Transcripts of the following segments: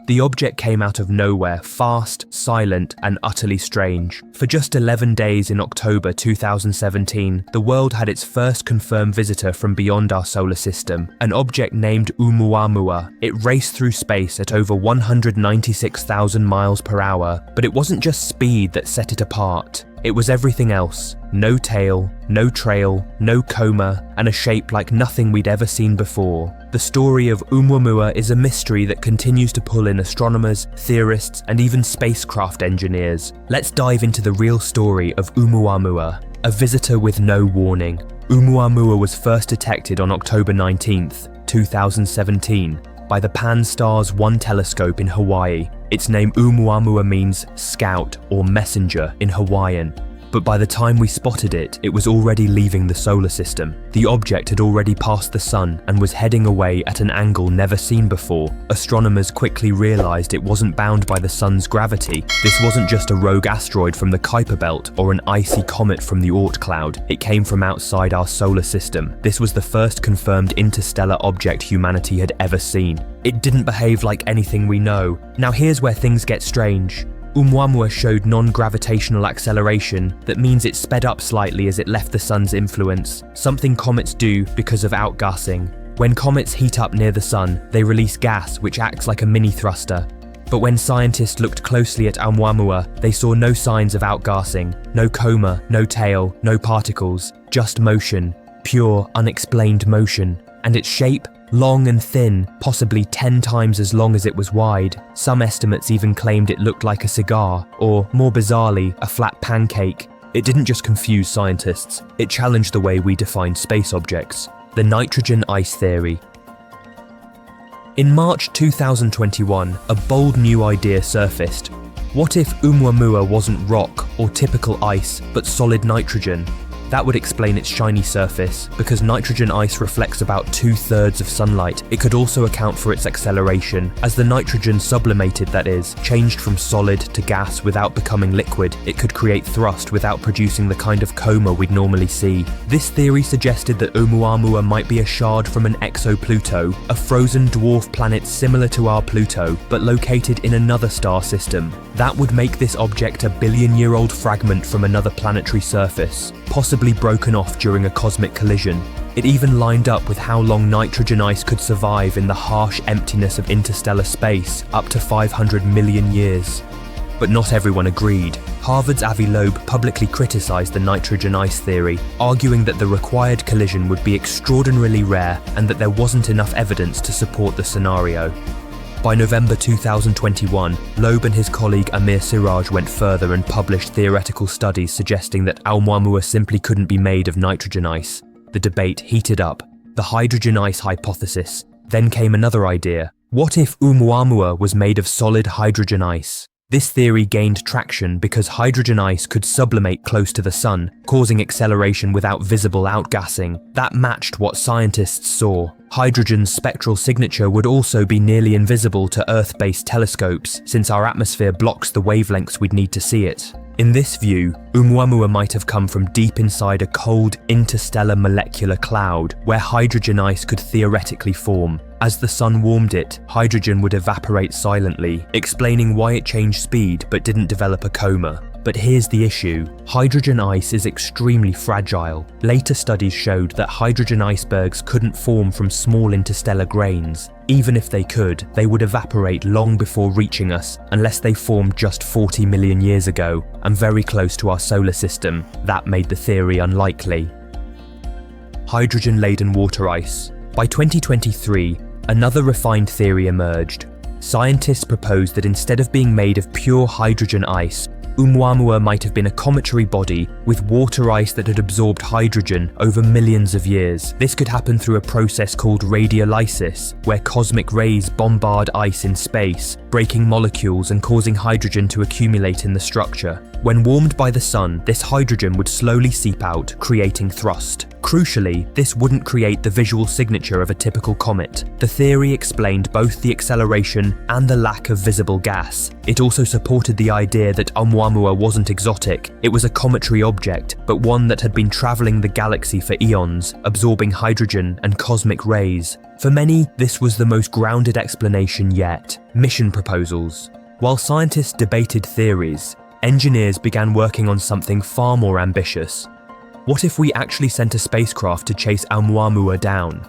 The object came out of nowhere, fast, silent, and utterly strange. For just 11 days in October 2017, the world had its first confirmed visitor from beyond our solar system, an object named Oumuamua. It raced through space at over 196,000 miles per hour, but it wasn't just speed that set it apart. It was everything else. No tail, no trail, no coma, and a shape like nothing we'd ever seen before. The story of Oumuamua is a mystery that continues to pull in astronomers, theorists, and even spacecraft engineers. Let's dive into the real story of Oumuamua, a visitor with no warning. Oumuamua was first detected on October 19th, 2017, by the Pan-STARRS 1 telescope in Hawaii. Its name Oumuamua means scout or messenger in Hawaiian. But by the time we spotted it, it was already leaving the solar system. The object had already passed the sun and was heading away at an angle never seen before. Astronomers quickly realized it wasn't bound by the sun's gravity. This wasn't just a rogue asteroid from the Kuiper Belt or an icy comet from the Oort cloud. It came from outside our solar system. This was the first confirmed interstellar object humanity had ever seen. It didn't behave like anything we know. Now here's where things get strange. Oumuamua showed non-gravitational acceleration. That means it sped up slightly as it left the sun's influence, something comets do because of outgassing. When comets heat up near the sun, they release gas which acts like a mini thruster. But when scientists looked closely at Oumuamua, they saw no signs of outgassing, no coma, no tail, no particles, just motion, pure, unexplained motion. And its shape? Long and thin, possibly 10 times as long as it was wide. Some estimates even claimed it looked like a cigar, or more bizarrely, a flat pancake. It didn't just confuse scientists, it challenged the way we define space objects. The nitrogen ice theory. In March 2021, a bold new idea surfaced. What if Oumuamua wasn't rock or typical ice, but solid nitrogen? That would explain its shiny surface. Because nitrogen ice reflects about 2/3 of sunlight, it could also account for its acceleration. As the nitrogen sublimated, that is, changed from solid to gas without becoming liquid, it could create thrust without producing the kind of coma we'd normally see. This theory suggested that Oumuamua might be a shard from an exopluto, a frozen dwarf planet similar to our Pluto, but located in another star system. That would make this object a billion-year-old fragment from another planetary surface, possibly broken off during a cosmic collision. It even lined up with how long nitrogen ice could survive in the harsh emptiness of interstellar space, up to 500 million years. But not everyone agreed. Harvard's Avi Loeb publicly criticized the nitrogen ice theory, arguing that the required collision would be extraordinarily rare and that there wasn't enough evidence to support the scenario. By November 2021, Loeb and his colleague Amir Siraj went further and published theoretical studies suggesting that Oumuamua simply couldn't be made of nitrogen ice. The debate heated up. The hydrogen ice hypothesis. Then came another idea. What if Oumuamua was made of solid hydrogen ice? This theory gained traction because hydrogen ice could sublimate close to the sun, causing acceleration without visible outgassing. That matched what scientists saw. Hydrogen's spectral signature would also be nearly invisible to Earth-based telescopes, since our atmosphere blocks the wavelengths we'd need to see it. In this view, Oumuamua might have come from deep inside a cold interstellar molecular cloud, where hydrogen ice could theoretically form. As the sun warmed it, hydrogen would evaporate silently, explaining why it changed speed but didn't develop a coma. But here's the issue. Hydrogen ice is extremely fragile. Later studies showed that hydrogen icebergs couldn't form from small interstellar grains. Even if they could, they would evaporate long before reaching us, unless they formed just 40 million years ago, and very close to our solar system. That made the theory unlikely. Hydrogen-laden water ice. By 2023, another refined theory emerged. Scientists proposed that instead of being made of pure hydrogen ice, Oumuamua might have been a cometary body with water ice that had absorbed hydrogen over millions of years. This could happen through a process called radiolysis, where cosmic rays bombard ice in space, breaking molecules and causing hydrogen to accumulate in the structure. When warmed by the sun, this hydrogen would slowly seep out, creating thrust. Crucially, this wouldn't create the visual signature of a typical comet. The theory explained both the acceleration and the lack of visible gas. It also supported the idea that Oumuamua wasn't exotic. It was a cometary object, but one that had been traveling the galaxy for eons, absorbing hydrogen and cosmic rays. For many, this was the most grounded explanation yet: mission proposals. While scientists debated theories, engineers began working on something far more ambitious. What if we actually sent a spacecraft to chase Oumuamua down?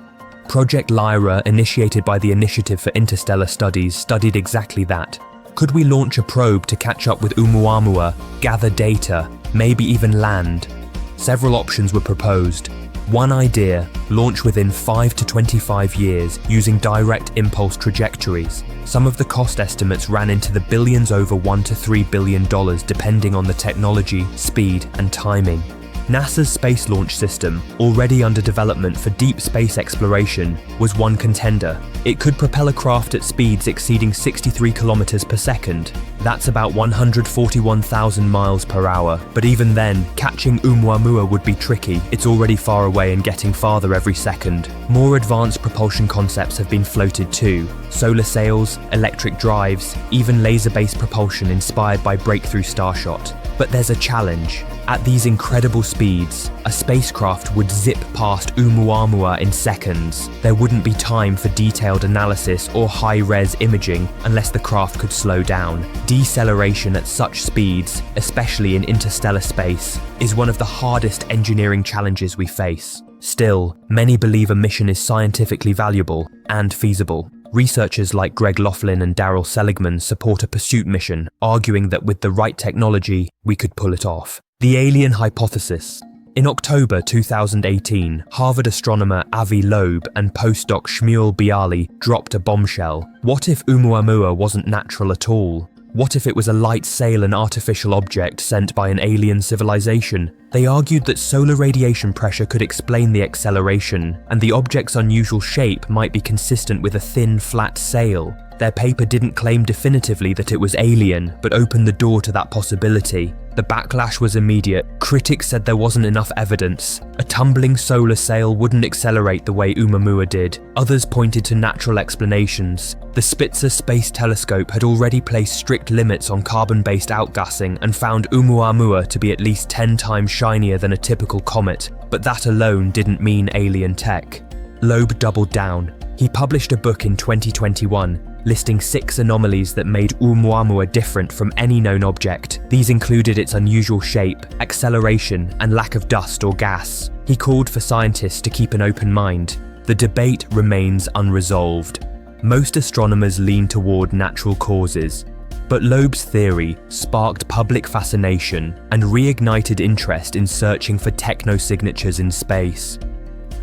Project Lyra, initiated by the Initiative for Interstellar Studies, studied exactly that. Could we launch a probe to catch up with Oumuamua, gather data, maybe even land? Several options were proposed. One idea: launch within 5 to 25 years using direct impulse trajectories. Some of the cost estimates ran into the billions, over $1 to $3 billion, depending on the technology, speed, and timing. NASA's Space Launch System, already under development for deep space exploration, was one contender. It could propel a craft at speeds exceeding 63 kilometers per second. That's about 141,000 miles per hour. But even then, catching Oumuamua would be tricky. It's already far away and getting farther every second. More advanced propulsion concepts have been floated too. Solar sails, electric drives, even laser-based propulsion inspired by breakthrough Starshot. But there's a challenge. At these incredible speeds, a spacecraft would zip past Oumuamua in seconds. There wouldn't be time for detailed analysis or high-res imaging unless the craft could slow down. Deceleration at such speeds, especially in interstellar space, is one of the hardest engineering challenges we face. Still, many believe a mission is scientifically valuable and feasible. Researchers like Greg Laughlin and Darryl Seligman support a pursuit mission, arguing that with the right technology, we could pull it off. The alien hypothesis. In October 2018, Harvard astronomer Avi Loeb and postdoc Shmuel Bialy dropped a bombshell. What if Oumuamua wasn't natural at all? What if it was a light sail, an artificial object sent by an alien civilization? They argued that solar radiation pressure could explain the acceleration, and the object's unusual shape might be consistent with a thin, flat sail. Their paper didn't claim definitively that it was alien, but opened the door to that possibility. The backlash was immediate. Critics said there wasn't enough evidence. A tumbling solar sail wouldn't accelerate the way Oumuamua did. Others pointed to natural explanations. The Spitzer Space Telescope had already placed strict limits on carbon-based outgassing and found Oumuamua to be at least 10 times shinier than a typical comet, but that alone didn't mean alien tech. Loeb doubled down. He published a book in 2021, listing 6 anomalies that made Oumuamua different from any known object. These included its unusual shape, acceleration, and lack of dust or gas. He called for scientists to keep an open mind. The debate remains unresolved. Most astronomers lean toward natural causes, but Loeb's theory sparked public fascination and reignited interest in searching for technosignatures in space.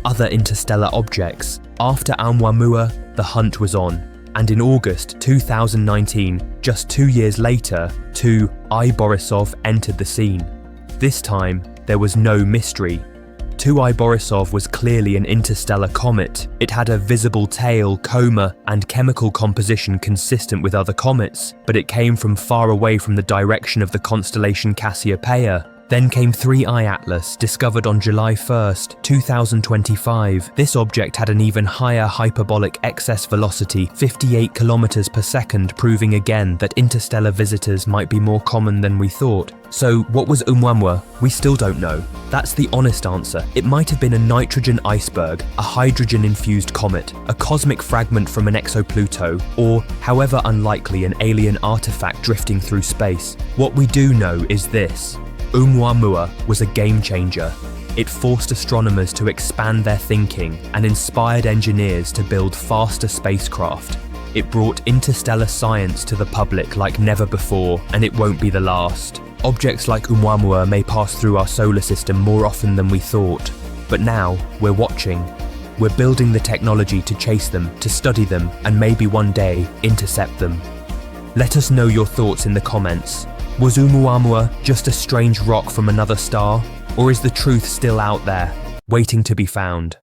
Other interstellar objects. After Oumuamua, the hunt was on. And in August 2019, just 2 years later, I Borisov entered the scene. This time, there was no mystery. I Borisov was clearly an interstellar comet. It had a visible tail, coma, and chemical composition consistent with other comets, but it came from far away from the direction of the constellation Cassiopeia. Then came 3I Atlas, discovered on July 1st, 2025. This object had an even higher hyperbolic excess velocity, 58 kilometers per second, proving again that interstellar visitors might be more common than we thought. So what was Oumuamua? We still don't know. That's the honest answer. It might have been a nitrogen iceberg, a hydrogen-infused comet, a cosmic fragment from an exopluto, or, however unlikely, an alien artifact drifting through space. What we do know is this. Oumuamua was a game changer. It forced astronomers to expand their thinking and inspired engineers to build faster spacecraft. It brought interstellar science to the public like never before, and it won't be the last. Objects like Oumuamua may pass through our solar system more often than we thought, but now we're watching. We're building the technology to chase them, to study them, and maybe one day intercept them. Let us know your thoughts in the comments. Was Oumuamua just a strange rock from another star? Or is the truth still out there, waiting to be found?